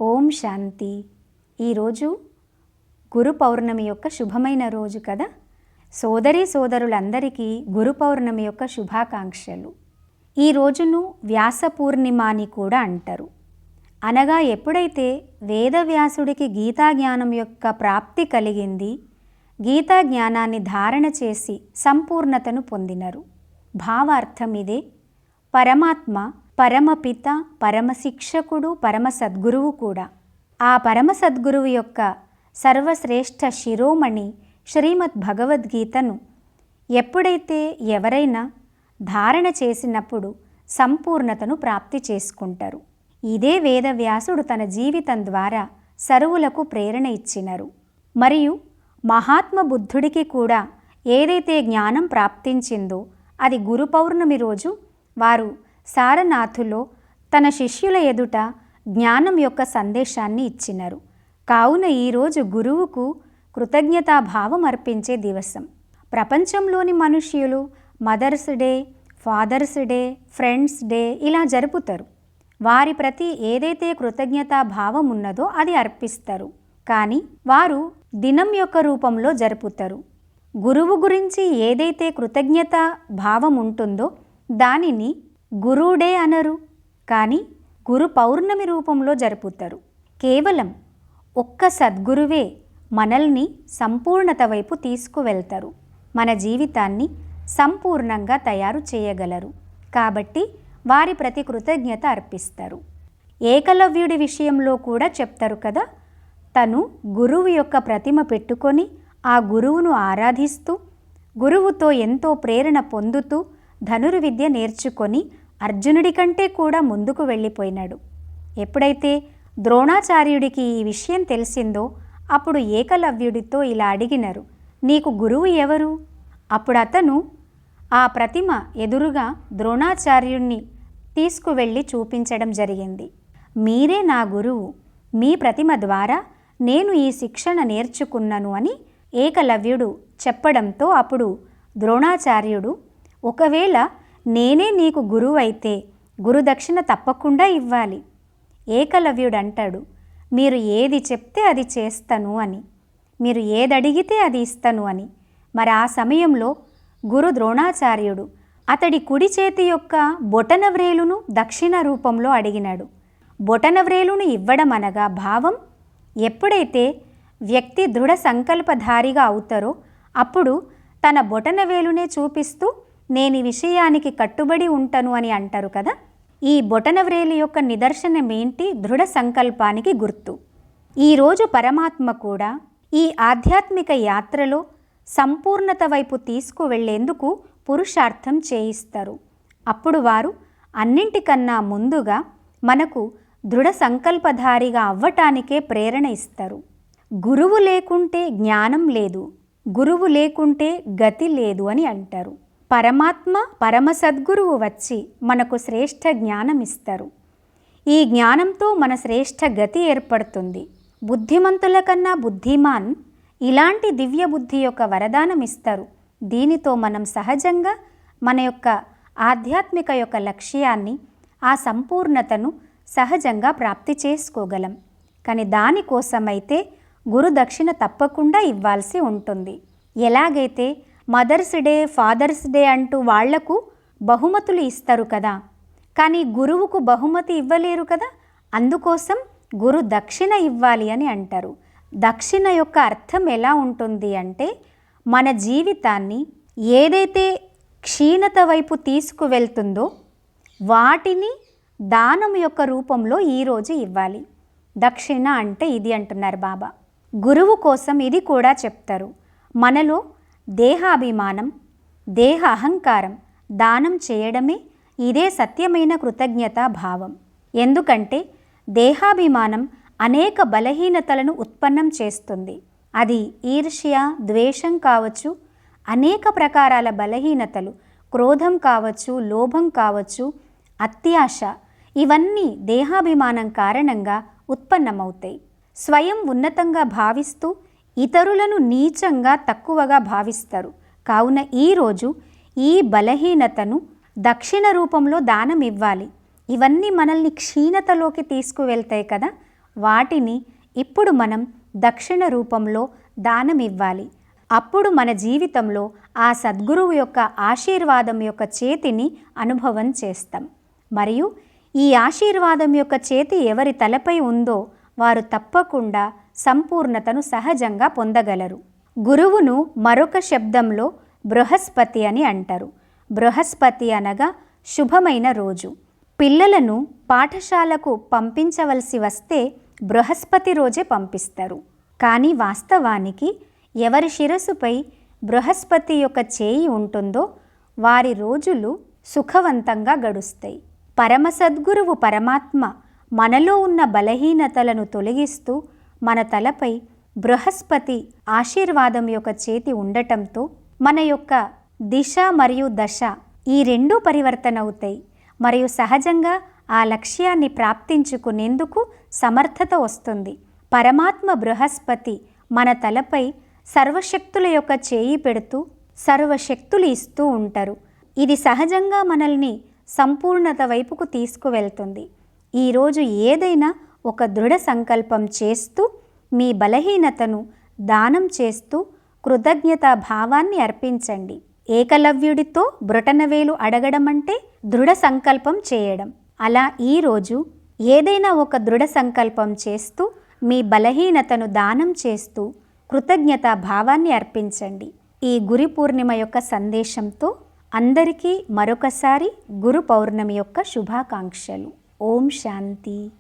ఓం శాంతి. ఈరోజు గురు పౌర్ణమి యొక్క శుభమైన రోజు కదా. సోదరీ సోదరులందరికీ గురు పౌర్ణమి యొక్క శుభాకాంక్షలు. ఈ రోజును వ్యాస పూర్ణిమ అని కూడా అంటారు. అనగా ఎప్పుడైతే వేదవ్యాసుడికి గీతా జ్ఞానం యొక్క ప్రాప్తి కలిగింది, గీతా జ్ఞానాన్ని ధారణ చేసి సంపూర్ణతను పొందినరు. భావార్థం ఇదే. పరమాత్మ పరమపిత, పరమశిక్షకుడు, పరమ సద్గురువు కూడా. ఆ పరమ సద్గురువు యొక్క సర్వశ్రేష్ఠ శిరోమణి శ్రీమద్ భగవద్గీతను ఎప్పుడైతే ఎవరైనా ధారణ చేసినప్పుడు సంపూర్ణతను ప్రాప్తి చేసుకుంటారు. ఇదే వేదవ్యాసుడు తన జీవితం ద్వారా సర్వులకు ప్రేరణ ఇచ్చినారు. మరియు మహాత్మ బుద్ధుడికి కూడా ఏదైతే జ్ఞానం ప్రాప్తించిందో అది గురు పౌర్ణమి రోజు వారు సారనాథులో తన శిష్యుల ఎదుట జ్ఞానం యొక్క సందేశాన్ని ఇచ్చినారు. కావున ఈరోజు గురువుకు కృతజ్ఞతాభావం అర్పించే దివసం. ప్రపంచంలోని మనుష్యులు mother's day, father's day, friends day ఇలా జరుపుతారు. వారి ప్రతి ఏదైతే కృతజ్ఞతాభావం ఉన్నదో అది అర్పిస్తారు. కానీ వారు దినం యొక్క రూపంలో జరుపుతారు. గురువు గురించి ఏదైతే కృతజ్ఞతా భావం ఉంటుందో దానిని గురు డే అనరు, కానీ గురు పౌర్ణమి రూపంలో జరుపుతారు. కేవలం ఒక్క సద్గురువే మనల్ని సంపూర్ణత వైపు తీసుకువెళ్తారు, మన జీవితాన్ని సంపూర్ణంగా తయారు చేయగలరు. కాబట్టి వారి ప్రతి కృతజ్ఞత అర్పిస్తారు. ఏకలవ్యుడి విషయంలో కూడా చెప్తారు కదా, తను గురువు యొక్క ప్రతిమ పెట్టుకొని ఆ గురువును ఆరాధిస్తూ గురువుతో ఎంతో ప్రేరణ పొందుతూ ధనుర్విద్య నేర్చుకొని అర్జునుడి కంటే కూడా ముందుకు వెళ్ళిపోయినాడు. ఎప్పుడైతే ద్రోణాచార్యుడికి ఈ విషయం తెలిసిందో అప్పుడు ఏకలవ్యుడితో ఇలా అడిగినారు, నీకు గురువు ఎవరు? అప్పుడు అతను ఆ ప్రతిమ ఎదురుగా ద్రోణాచార్యుణ్ణి తీసుకువెళ్ళి చూపించడం జరిగింది. మీరే నా గురువు, మీ ప్రతిమ ద్వారా నేను ఈ శిక్షణ నేర్చుకున్నాను అని ఏకలవ్యుడు చెప్పడంతో అప్పుడు ద్రోణాచార్యుడు, ఒకవేళ నేనే నీకు గురువు అయితే గురుదక్షిణ తప్పకుండా ఇవ్వాలి. ఏకలవ్యుడు అంటాడు, మీరు ఏది చెప్తే అది చేస్తాను అని, మీరు ఏది అడిగితే అది ఇస్తాను అని. మరి ఆ సమయంలో గురు ద్రోణాచార్యుడు అతడి కుడి చేతి యొక్క బొటనవ్రేలును దక్షిణ రూపంలో అడిగినాడు. బొటనవ్రేలును ఇవ్వడం అనగా భావం, ఎప్పుడైతే వ్యక్తి దృఢ సంకల్పధారిగా అవుతారో అప్పుడు తన బొటనవేలునే చూపిస్తూ నేను ఈ విషయానికి కట్టుబడి ఉంటాను అని అంటారు కదా. ఈ బొటనవ్రేలు యొక్క నిదర్శనం ఏంటి? దృఢ సంకల్పానికి గుర్తు. ఈరోజు పరమాత్మ కూడా ఈ ఆధ్యాత్మిక యాత్రలో సంపూర్ణత వైపు తీసుకువెళ్లేందుకు పురుషార్థం చేయిస్తారు. అప్పుడు వారు అన్నింటికన్నా ముందుగా మనకు దృఢ సంకల్పధారిగా అవ్వటానికే ప్రేరణ ఇస్తారు. గురువు లేకుంటే జ్ఞానం లేదు, గురువు లేకుంటే గతి లేదు అని అంటారు. పరమాత్మ పరమ సద్గురువు వచ్చి మనకు శ్రేష్ఠ జ్ఞానం ఇస్తారు. ఈ జ్ఞానంతో మన శ్రేష్ఠ గతి ఏర్పడుతుంది. బుద్ధిమంతుల కన్నా బుద్ధిమాన్ ఇలాంటి దివ్య బుద్ధి యొక్క వరదానం ఇస్తారు. దీనితో మనం సహజంగా మన యొక్క ఆధ్యాత్మిక యొక్క లక్ష్యాన్ని, ఆ సంపూర్ణతను సహజంగా ప్రాప్తి చేసుకోగలం. కానీ దానికోసమైతే గురు దక్షిణ తప్పకుండా ఇవ్వాల్సి ఉంటుంది. ఎలాగైతే మదర్స్ డే, ఫాదర్స్ డే అంటూ వాళ్లకు బహుమతులు ఇస్తారు కదా, కానీ గురువుకు బహుమతి ఇవ్వలేరు కదా. అందుకోసం గురు దక్షిణ ఇవ్వాలి అని అంటారు. దక్షిణ యొక్క అర్థం ఎలా ఉంటుంది అంటే, మన జీవితాన్ని ఏదైతే క్షీణత వైపు తీసుకువెళ్తుందో వాటిని దానం యొక్క రూపంలో ఈరోజు ఇవ్వాలి. దక్షిణ అంటే ఇది అంటున్నారు బాబా. గురువు కోసం ఇది కూడా చెప్తారు. మనలో దేహాభిమానం, దేహ అహంకారం దానం చేయడమే ఇదే సత్యమైన కృతజ్ఞతా భావం. ఎందుకంటే దేహాభిమానం అనేక బలహీనతలను ఉత్పన్నం చేస్తుంది. అది ఈర్ష్య, ద్వేషం కావచ్చు, అనేక ప్రకారాల బలహీనతలు, క్రోధం కావచ్చు, లోభం కావచ్చు, అత్యాశ, ఇవన్నీ దేహాభిమానం కారణంగా ఉత్పన్నమవుతాయి. స్వయం ఉన్నతంగా భావిస్తూ ఇతరులను నీచంగా, తక్కువగా భావిస్తారు. కావున ఈరోజు ఈ బలహీనతను దక్షిణ రూపంలో దానం ఇవ్వాలి. ఇవన్నీ మనల్ని క్షీణతలోకి తీసుకువెళ్తాయి కదా. వాటిని ఇప్పుడు మనం దక్షిణ రూపంలో దానమివ్వాలి. అప్పుడు మన జీవితంలో ఆ సద్గురువు యొక్క ఆశీర్వాదం యొక్క చేతిని అనుభవం చేస్తాం. మరియు ఈ ఆశీర్వాదం యొక్క చేతి ఎవరి తలపై ఉందో వారు తప్పకుండా సంపూర్ణతను సహజంగా పొందగలరు. గురువును మరొక శబ్దంలో బృహస్పతి అని అంటారు. బృహస్పతి అనగా శుభమైన రోజు. పిల్లలను పాఠశాలకు పంపించవలసి వస్తే బృహస్పతి రోజే పంపిస్తారు. కానీ వాస్తవానికి ఎవరి శిరస్సుపై బృహస్పతి యొక్క చేయి ఉంటుందో వారి రోజులు సుఖవంతంగా గడుస్తాయి. పరమసద్గురువు పరమాత్మ మనలో ఉన్న బలహీనతలను తొలగిస్తూ మన తలపై బృహస్పతి ఆశీర్వాదం యొక్క చేతి ఉండటంతో మన యొక్క దిశ మరియు దశ ఈ రెండూ పరివర్తన అవుతాయి. మరియు సహజంగా ఆ లక్ష్యాన్ని ప్రాప్తించుకునేందుకు సమర్థత వస్తుంది. పరమాత్మ బృహస్పతి మన తలపై సర్వశక్తుల యొక్క చేయి పెడుతూ సర్వశక్తులు ఇస్తూ ఉంటారు. ఇది సహజంగా మనల్ని సంపూర్ణత వైపుకు తీసుకువెళ్తుంది. ఈరోజు ఏదైనా ఒక దృఢ సంకల్పం చేస్తూ మీ బలహీనతను దానం చేస్తూ కృతజ్ఞతా భావాన్ని అర్పించండి. ఏకలవ్యుడితో బ్రొటనవేలు అడగడం అంటే దృఢ సంకల్పం చేయడం. అలా ఈరోజు ఏదైనా ఒక దృఢ సంకల్పం చేస్తూ మీ బలహీనతను దానం చేస్తూ కృతజ్ఞతా భావాన్ని అర్పించండి. ఈ గురు పూర్ణిమ యొక్క సందేశంతో అందరికీ మరొకసారి గురు పౌర్ణమి యొక్క శుభాకాంక్షలు. ఓం శాంతి.